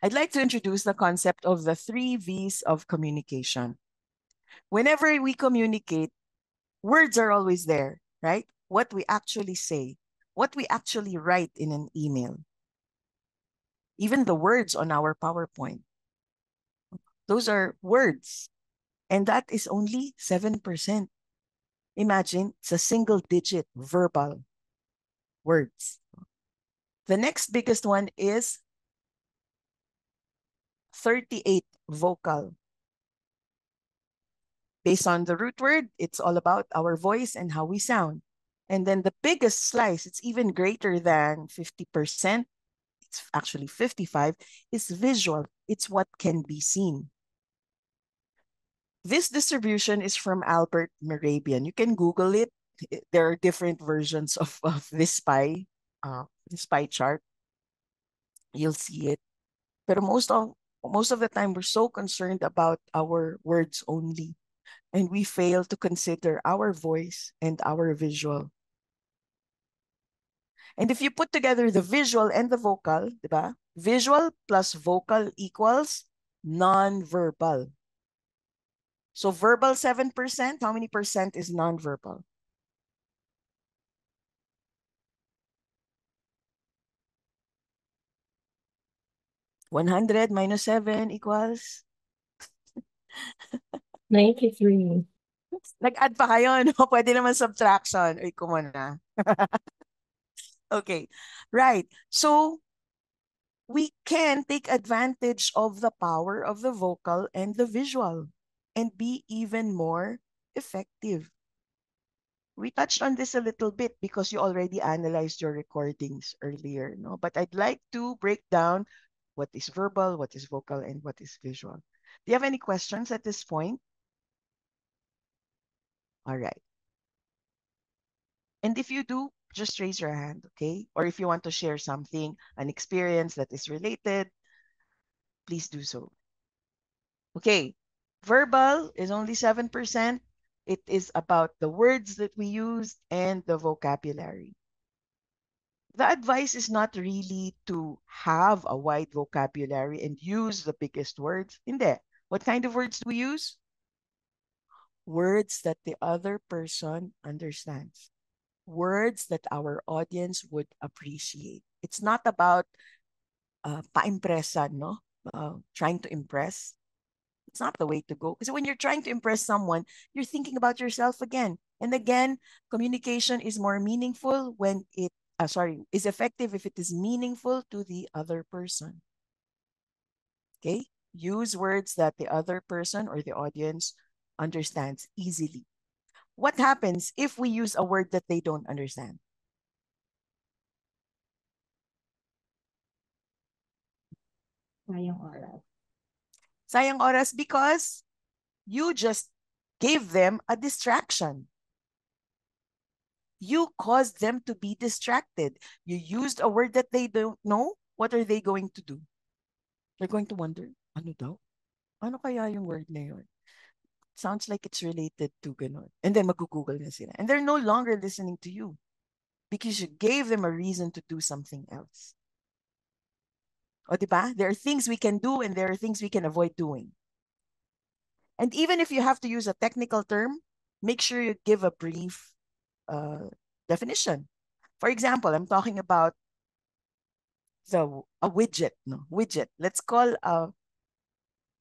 I'd like to introduce the concept of the 3 V's of communication. Whenever we communicate, words are always there, right? What we actually say, what we actually write in an email, even the words on our PowerPoint. Those are words. And that is only 7%. Imagine it's a single digit verbal words. The next biggest one is 38 vocal. Based on the root word, it's all about our voice and how we sound. And then the biggest slice, it's even greater than 50%, it's actually 55, is visual. It's what can be seen. This distribution is from Albert Mehrabian. You can Google it. There are different versions of this pie chart. You'll see it. But most of the time, we're so concerned about our words only, and we fail to consider our voice and our visual. And if you put together the visual and the vocal, diba? Visual plus vocal equals non-verbal. So verbal 7%, how many percent is non-verbal? $100 minus 7 equals? 93. Nag-add pa kayo, no? Pwede naman subtraction. Uy, kumana. Okay, right. So we can take advantage of the power of the vocal and the visual and be even more effective. We touched on this a little bit because you already analyzed your recordings earlier, no? But I'd like to break down what is verbal, what is vocal, and what is visual. Do you have any questions at this point? All right. And if you do, just raise your hand, okay? Or if you want to share something, an experience that is related, please do so. Okay, verbal is only 7%. It is about the words that we use and the vocabulary. The advice is not really to have a wide vocabulary and use the biggest words. Hindi. What kind of words do we use? Words that the other person understands. Words that our audience would appreciate. It's not about pa-impressan, no? Trying to impress. It's not the way to go. Because when you're trying to impress someone, you're thinking about yourself again. And again, communication is more meaningful when is effective if it is meaningful to the other person. Okay? Use words that the other person or the audience understands easily. What happens if we use a word that they don't understand? Sayang oras. Sayang oras because you just gave them a distraction. You caused them to be distracted. You used a word that they don't know. What are they going to do? They're going to wonder, ano daw? Ano kaya yung word na yun? Sounds like it's related to ganon. And then mag-google na sila. And they're no longer listening to you because you gave them a reason to do something else. O diba? There are things we can do and there are things we can avoid doing. And even if you have to use a technical term, make sure you give a brief definition. For example, I'm talking about a widget, no? Widget. Let's call a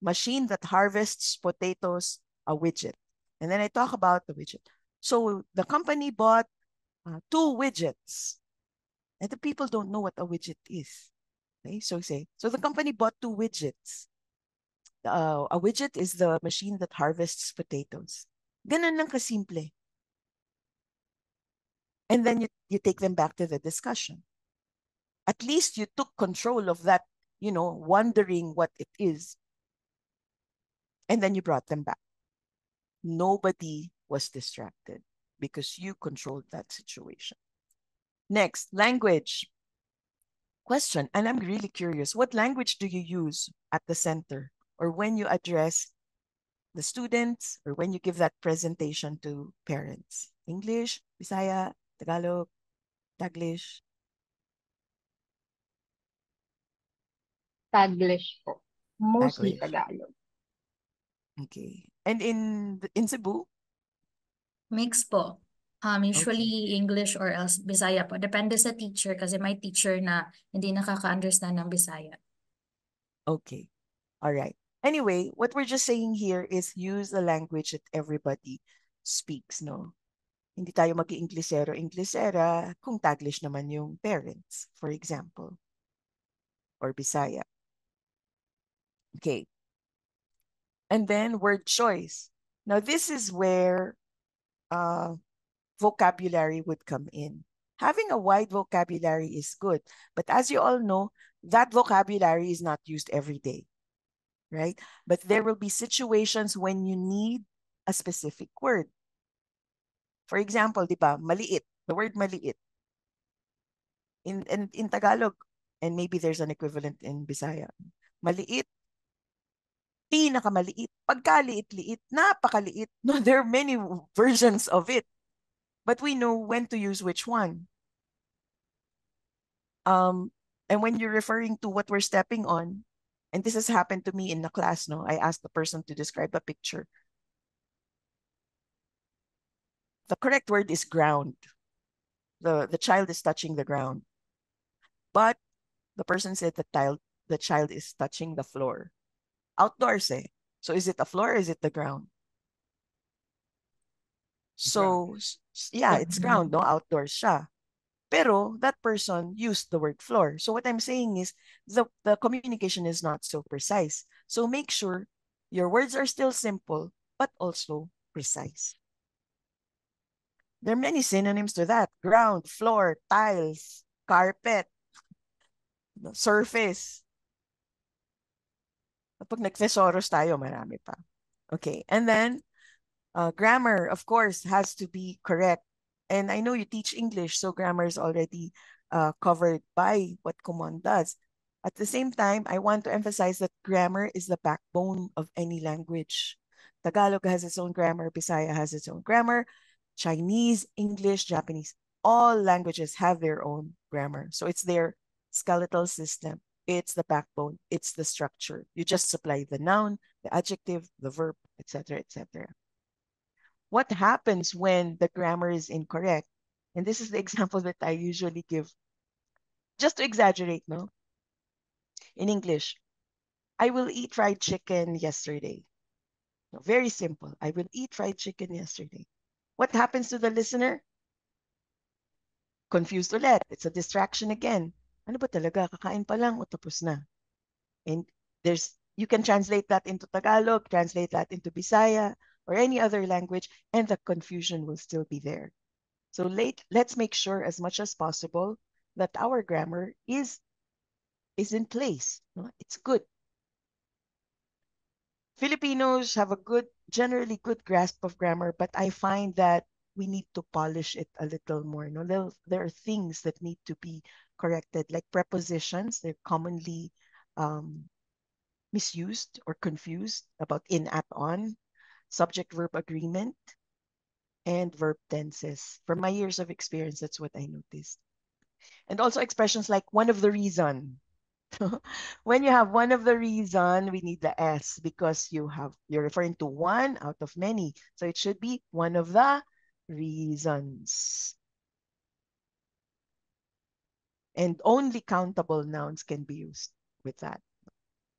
machine that harvests potatoes a widget. And then I talk about the widget. So the company bought 2 widgets. And the people don't know what a widget is. Okay, so the company bought 2 widgets. A widget is the machine that harvests potatoes. Ganun lang kasimple. And then you take them back to the discussion. At least you took control of that, wondering what it is. And then you brought them back. Nobody was distracted because you controlled that situation. Next, language. Question, and I'm really curious, what language do you use at the center or when you address the students or when you give that presentation to parents? English, Bisaya, Tagalog, Taglish? Taglish po. Mostly Taglish. Tagalog. Okay. And in Cebu? Mix po. Okay. Usually English or else Bisaya po. Depende sa teacher kasi may teacher na hindi nakaka-understand ng Bisaya. Okay. All right. Anyway, what we're just saying here is use the language that everybody speaks, no? Hindi tayo mag-i-Inglesero, Inglesera kung Taglish naman yung parents, for example, or Bisaya. Okay. And then word choice. Now, this is where vocabulary would come in. Having a wide vocabulary is good, but as you all know, that vocabulary is not used every day, right? But there will be situations when you need a specific word. For example, di ba, maliit, the word maliit. In Tagalog, and maybe there's an equivalent in Bisaya. Maliit, pinakamaliit, pagkaliit-liit, napakaliit. No, there are many versions of it. But we know when to use which one. And when you're referring to what we're stepping on, and this has happened to me in the class, no, I asked the person to describe a picture. The correct word is ground. The child is touching the ground. But the person said the child is touching the floor. Outdoors, eh. So is it a floor or is it the ground? So, yeah, it's ground, no? Outdoors siya. Pero that person used the word floor. So what I'm saying is the communication is not so precise. So make sure your words are still simple, but also precise. There are many synonyms to that. Ground, floor, tiles, carpet, surface. Pag nag-thesaurus tayo, marami pa. Okay, and then grammar, of course, has to be correct. And I know you teach English, so grammar is already covered by what Kumon does. At the same time, I want to emphasize that grammar is the backbone of any language. Tagalog has its own grammar, Bisaya has its own grammar, Chinese, English, Japanese, all languages have their own grammar. So it's their skeletal system. It's the backbone. It's the structure. You just supply the noun, the adjective, the verb, etc., etc. What happens when the grammar is incorrect? And this is the example that I usually give, just to exaggerate, no? In English, I will eat fried chicken yesterday. No, very simple. I will eat fried chicken yesterday. What happens to the listener? Confused ulit. It's a distraction again. Ano ba talaga? Kakain pa lang o tapos na? And you can translate that into Tagalog, translate that into Bisaya, or any other language, and the confusion will still be there. So let's make sure as much as possible that our grammar is in place. No? It's good. Filipinos have a generally good grasp of grammar, but I find that we need to polish it a little more. No? There are things that need to be corrected, like prepositions. They're commonly misused or confused about in, at, on, subject-verb agreement, and verb tenses. From my years of experience, that's what I noticed. And also expressions like one of the reason. When you have one of the reason, we need the S because you're referring to one out of many. So it should be one of the reasons. And only countable nouns can be used with that.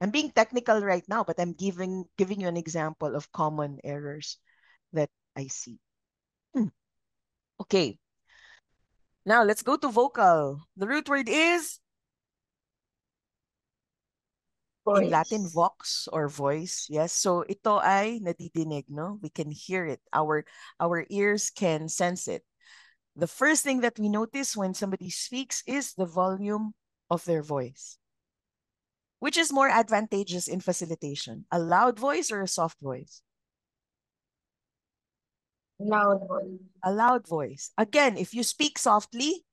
I'm being technical right now, but I'm giving you an example of common errors that I see. Okay. Now let's go to vocal. The root word is Voice. in Latin, vox or voice. Yes. So ito ay nadidinig, no? We can hear it. Our ears can sense it. The first thing that we notice when somebody speaks is the volume of their voice. Which is more advantageous in facilitation? A loud voice or a soft voice? Loud voice. A loud voice. Again, if you speak softly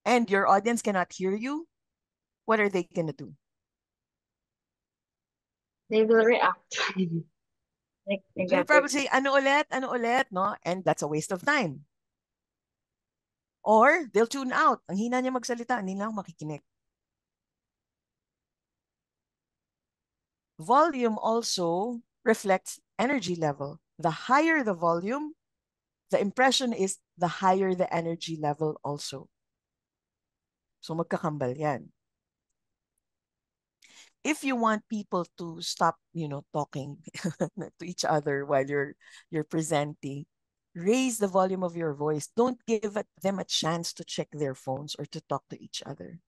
and your audience cannot hear you, what are they going to do? They will react. Like They'll probably negative. say, ano ulit, no? And that's a waste of time. Or they'll tune out. Ang hina niya magsalita, hindi lang makikinig. Volume also reflects energy level. The higher the volume, the impression is the higher the energy level also. So magkakambal yan. If you want people to stop, talking to each other while you're presenting, raise the volume of your voice. Don't give them a chance to check their phones or to talk to each other.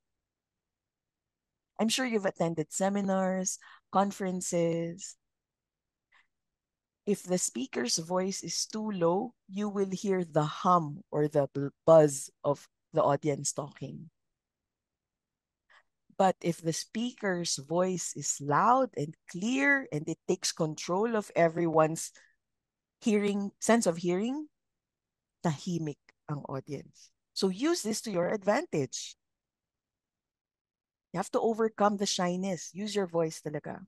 I'm sure you've attended seminars, conferences. If the speaker's voice is too low, you will hear the hum or the buzz of the audience talking. But if the speaker's voice is loud and clear and it takes control of everyone's sense of hearing, tahimik ang audience. So use this to your advantage. You have to overcome the shyness. Use your voice talaga.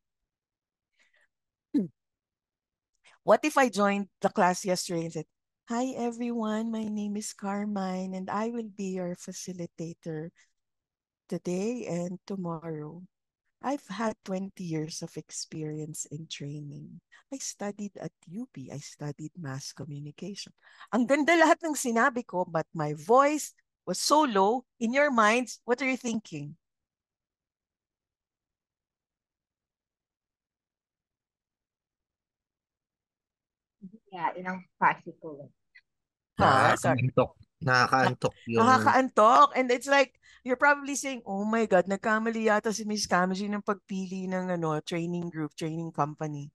What if I joined the class yesterday and said, "Hi everyone, my name is Carmine and I will be your facilitator today and tomorrow. I've had 20 years of experience in training. I studied at UP. I studied mass communication." Ang ganda lahat ng sinabi ko, but my voice was so low. In your minds, what are you thinking? Yeah, inang possible. Sorry. Nakakaantok yung... Nakakaantok. And it's like, you're probably saying, oh my God, nagkamali yata si Miss Kamji ng pagpili ng training group, training company.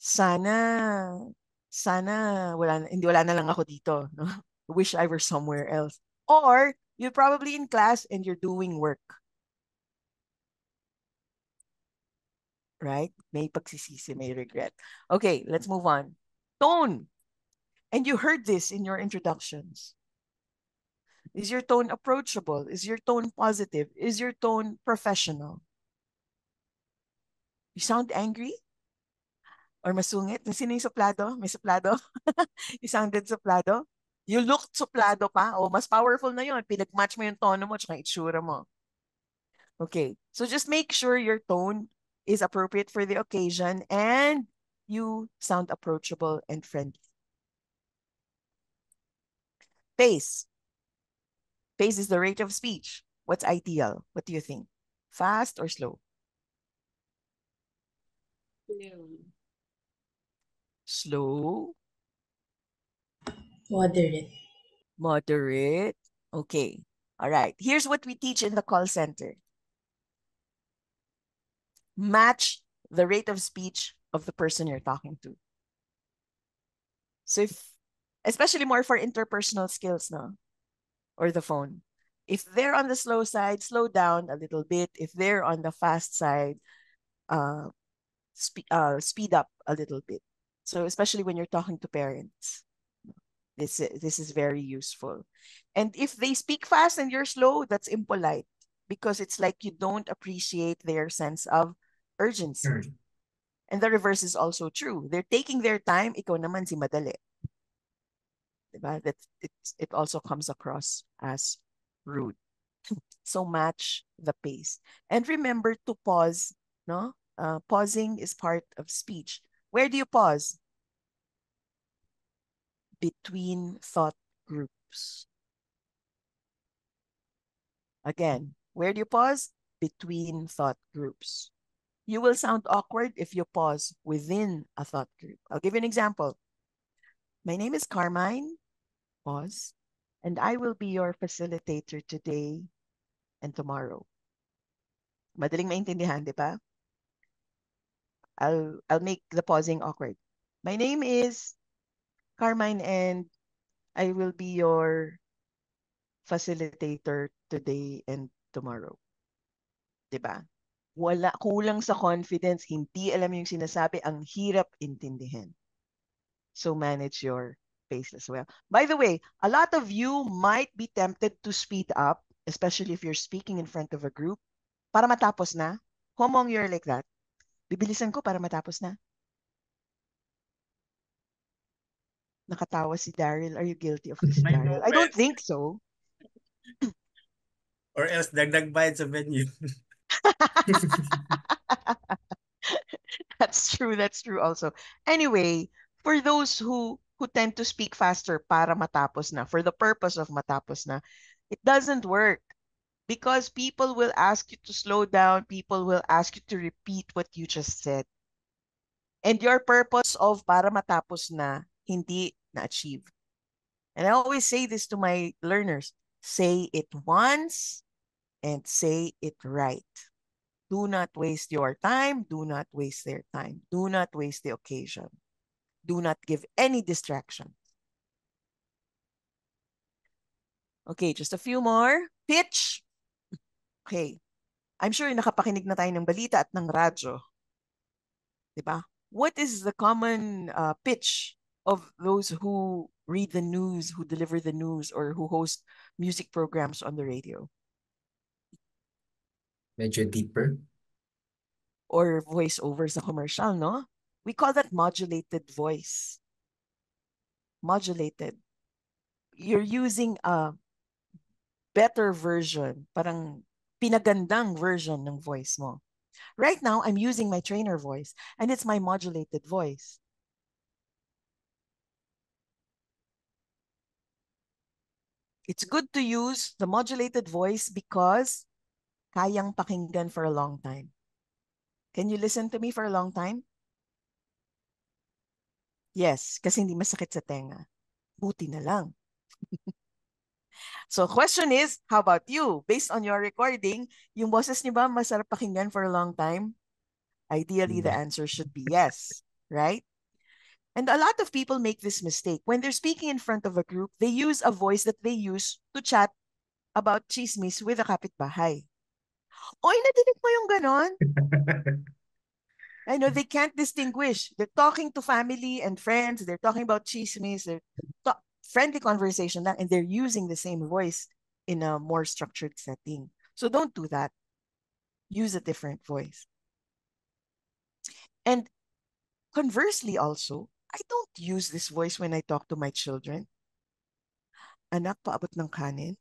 Sana hindi wala na lang ako dito. No? Wish I were somewhere else. Or, you're probably in class and you're doing work. Right? May pagsisisi, may regret. Okay, let's move on. Tone. And you heard this in your introductions. Is your tone approachable? Is your tone positive? Is your tone professional? You sound angry? Or masungit? Sino yung suplado? May suplado? You sounded suplado? You looked suplado pa? O mas powerful na yun. Pinag-match mo yung tono mo tsaka itsura mo. Okay. So just make sure your tone is appropriate for the occasion and you sound approachable and friendly. Pace. Pace is the rate of speech. What's ideal? What do you think? Fast or slow? Slow. Moderate. Moderate. Okay. All right. Here's what we teach in the call center. Match the rate of speech of the person you're talking to. So especially more for interpersonal skills, no? Or the phone. If they're on the slow side, slow down a little bit. If they're on the fast side, speed up a little bit. So especially when you're talking to parents, this is very useful. And if they speak fast and you're slow, that's impolite because it's like you don't appreciate their sense of urgency. And the reverse is also true. They're taking their time, ikaw naman si madali. Diba? It also comes across as rude. So match the pace. And remember to pause, no? Pausing is part of speech. Where do you pause? Between thought groups. Again, where do you pause? Between thought groups. You will sound awkward if you pause within a thought group. I'll give you an example. My name is Carmine, pause, and I will be your facilitator today and tomorrow. Madaling maintindihan, di ba? I'll make the pausing awkward. My name is Carmine and I will be your facilitator today and tomorrow. Diba? Kulang sa confidence, hindi alam yung sinasabi, ang hirap intindihin. So manage your pace as well. By the way, a lot of you might be tempted to speed up, especially if you're speaking in front of a group, para matapos na. How long you're like that? Bibilisan ko para matapos na. Nakatawa si Daryl. Are you guilty of this, Daryl? I don't think so. Or else, dagdag bayad sa venue. That's true. That's true also. Anyway, for those who tend to speak faster para matapos na, for the purpose of matapos na, it doesn't work because people will ask you to slow down, people will ask you to repeat what you just said. And your purpose of para matapos na hindi na-achieve. And I always say this to my learners, say it once and say it right. Do not waste your time. Do not waste their time. Do not waste the occasion. Do not give any distraction. Okay, just a few more. Pitch. Okay. I'm sure nakapakinig na tayo ng balita at ng radyo. Diba? What is the common pitch of those who read the news, who deliver the news, or who host music programs on the radio? Medyo deeper. Or voiceover sa commercial, no? We call that modulated voice. Modulated. You're using a better version, parang pinagandang version ng voice mo. Right now, I'm using my trainer voice, and it's my modulated voice. It's good to use the modulated voice because kayang pakinggan for a long time. Can you listen to me for a long time? Yes, kasi hindi masakit sa tenga. Buti na lang. So question is, how about you? Based on your recording, yung boses niyo ba masarap pakinggan for a long time? Ideally, the answer should be yes, right? And a lot of people make this mistake. When they're speaking in front of a group, they use a voice that they use to chat about chismis with a kapitbahay. Oy, nadinig mo yung ganon? I know they can't distinguish. They're talking to family and friends. They're talking about chismis. They're friendly conversation, and they're using the same voice in a more structured setting. So don't do that. Use a different voice. And conversely also, I don't use this voice when I talk to my children. Anak, paabot ng kanin.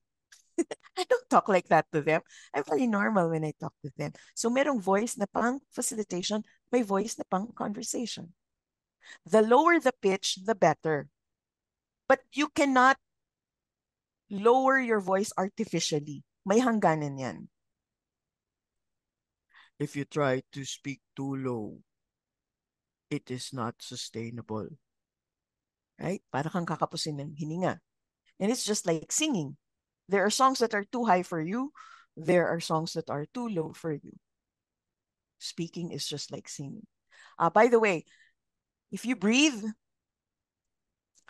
I don't talk like that to them. I'm very normal when I talk to them. So merong voice na pang facilitation, may voice na pang conversation. The lower the pitch, the better. But you cannot lower your voice artificially. May hangganan yan. If you try to speak too low, it is not sustainable. Right? Para kang kakapusin ng hininga. And it's just like singing. There are songs that are too high for you. There are songs that are too low for you. Speaking is just like singing. By the way, if you breathe,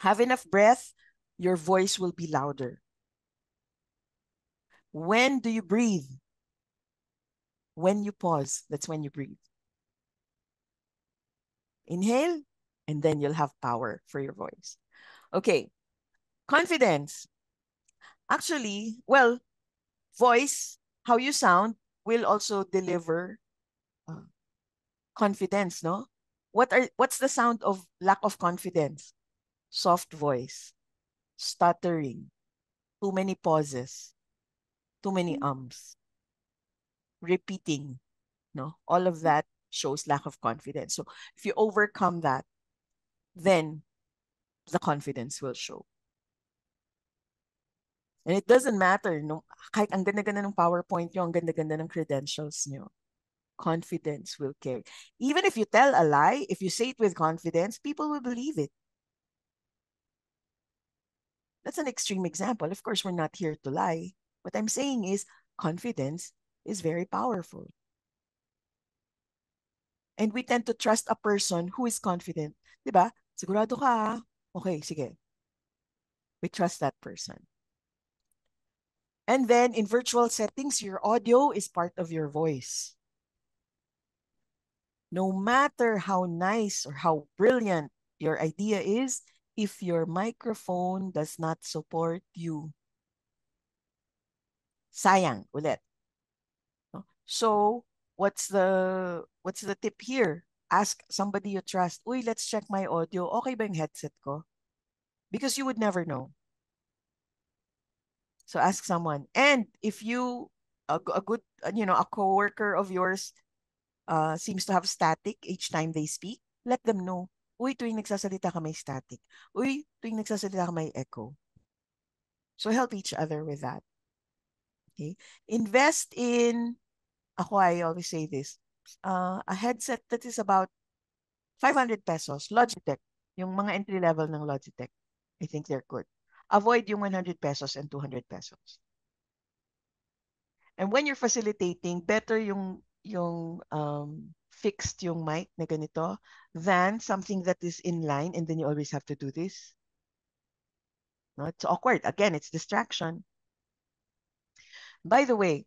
have enough breath, your voice will be louder. When do you breathe? When you pause, that's when you breathe. Inhale, and then you'll have power for your voice. Okay, confidence. Actually, well, voice, how you sound, will also deliver confidence, no? What's the sound of lack of confidence? Soft voice, stuttering, too many pauses, too many ums, repeating, no? All of that shows lack of confidence. So if you overcome that, then the confidence will show. And it doesn't matter, no? Kahit ang ganda-ganda ng PowerPoint nyo, ang ganda-ganda ng credentials nyo. Confidence will carry. Even if you tell a lie, if you say it with confidence, people will believe it. That's an extreme example. Of course, we're not here to lie. What I'm saying is confidence is very powerful. And we tend to trust a person who is confident. Diba? Sigurado ka. Okay, sige. We trust that person. And then in virtual settings, your audio is part of your voice. No matter how nice or how brilliant your idea is, if your microphone does not support you, sayang ulit. So what's the tip here? Ask somebody you trust. Uy, let's check my audio. Okay ba yung headset ko? Because you would never know. So ask someone. And if you, a good, a coworker of yours seems to have static each time they speak, let them know, uy, tuwing nagsasalita ka may static. Uy, tuwing nagsasalita ka may echo. So help each other with that. Okay? Invest in, I always say this, a headset that is about 500 pesos, Logitech, yung mga entry level ng Logitech. I think they're good. Avoid yung 100 pesos and 200 pesos. And when you're facilitating, better yung fixed yung mic na ganito than something that is in line and then you always have to do this. No, it's awkward. Again, it's distraction. By the way,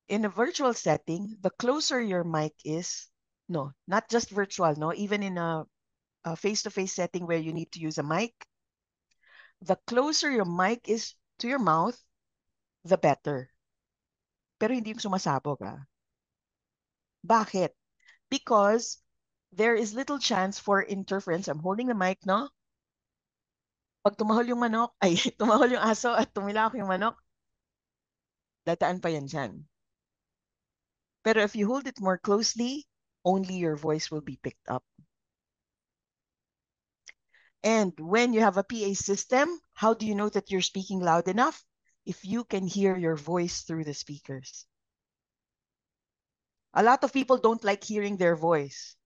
in a virtual setting, the closer your mic is, no, not just virtual, no, even in a face-to-face setting where you need to use a mic, the closer your mic is to your mouth, the better. Pero hindi yung sumasabog, ah. Bakit? Because there is little chance for interference. I'm holding the mic, no? Pag tumahol yung manok, ay, tumahol yung aso at tumilak yung manok, dadaan pa yan dyan. Pero if you hold it more closely, only your voice will be picked up. And when you have a PA system, how do you know that you're speaking loud enough? If you can hear your voice through the speakers. A lot of people don't like hearing their voice.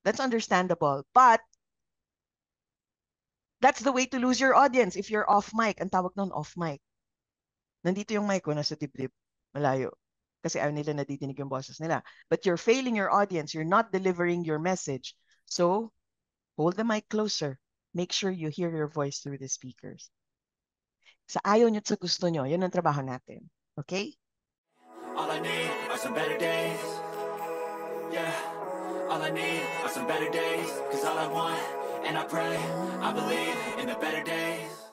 That's understandable. But that's the way to lose your audience if you're off mic. Ang tawag nun, off mic. Nandito yung mic ko, nasa dibdib. Malayo. Kasi ayaw nila nadidinig yung boses nila. But you're failing your audience. You're not delivering your message. So, hold the mic closer. Make sure you hear your voice through the speakers. Sa ayaw nyo at sa gusto nyo, yun ang trabaho natin. Okay? All I need are some better days. Yeah. All I need are some better days. 'Cause all I want, and I pray, I believe in the better days.